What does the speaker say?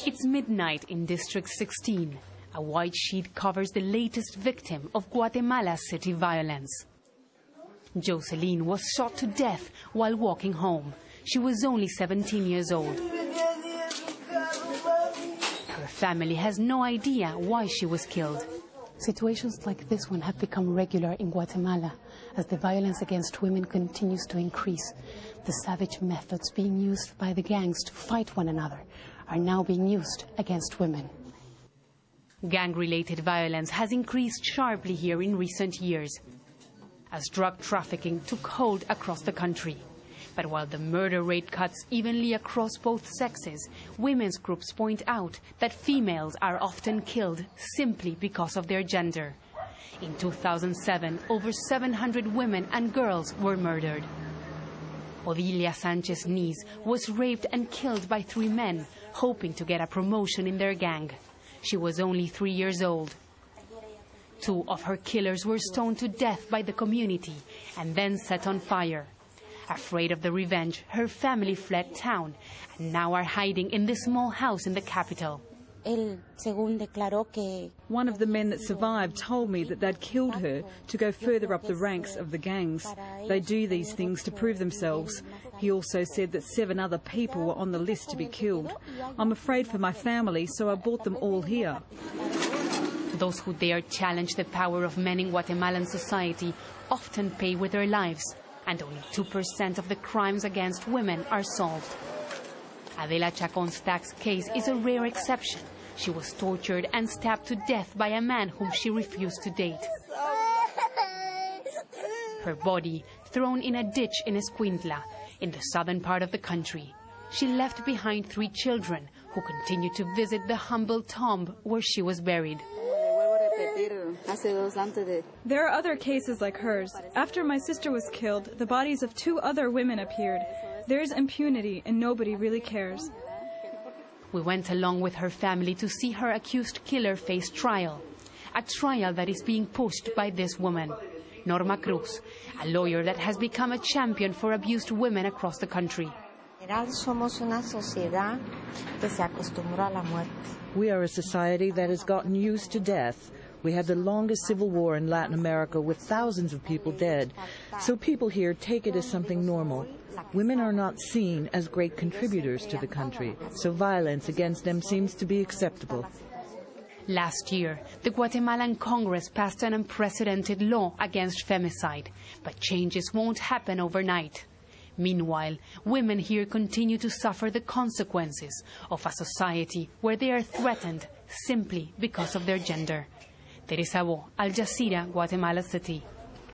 It's midnight in District 16. A white sheet covers the latest victim of Guatemala City violence. Jocelyn was shot to death while walking home. She was only 17 years old. Her family has no idea why she was killed. Situations like this one have become regular in Guatemala as the violence against women continues to increase. The savage methods being used by the gangs to fight one another are now being used against women. Gang-related violence has increased sharply here in recent years as drug trafficking took hold across the country. But while the murder rate cuts evenly across both sexes, women's groups point out that females are often killed simply because of their gender. In 2007, over 700 women and girls were murdered. Odilia Sanchez-Niz was raped and killed by 3 men, hoping to get a promotion in their gang. She was only 3 years old. 2 of her killers were stoned to death by the community and then set on fire. Afraid of the revenge, her family fled town and now are hiding in this small house in the capital. One of the men that survived told me that they'd killed her to go further up the ranks of the gangs. They do these things to prove themselves. He also said that 7 other people were on the list to be killed. I'm afraid for my family, so I brought them all here. Those who dare challenge the power of men in Guatemalan society often pay with their lives, and only 2% of the crimes against women are solved. Adela Chacon-Stack's case is a rare exception. She was tortured and stabbed to death by a man whom she refused to date. Her body thrown in a ditch in Escuintla, in the southern part of the country. She left behind 3 children who continue to visit the humble tomb where she was buried. There are other cases like hers. After my sister was killed, the bodies of 2 other women appeared. There is impunity and nobody really cares. We went along with her family to see her accused killer face trial. A trial that is being pushed by this woman, Norma Cruz, a lawyer that has become a champion for abused women across the country. We are a society that has gotten used to death. We had the longest civil war in Latin America with thousands of people dead. So people here take it as something normal. Women are not seen as great contributors to the country, so violence against them seems to be acceptable. Last year, the Guatemalan Congress passed an unprecedented law against femicide, but changes won't happen overnight. Meanwhile, women here continue to suffer the consequences of a society where they are threatened simply because of their gender. Teresa Bo, Jazeera, Guatemala City.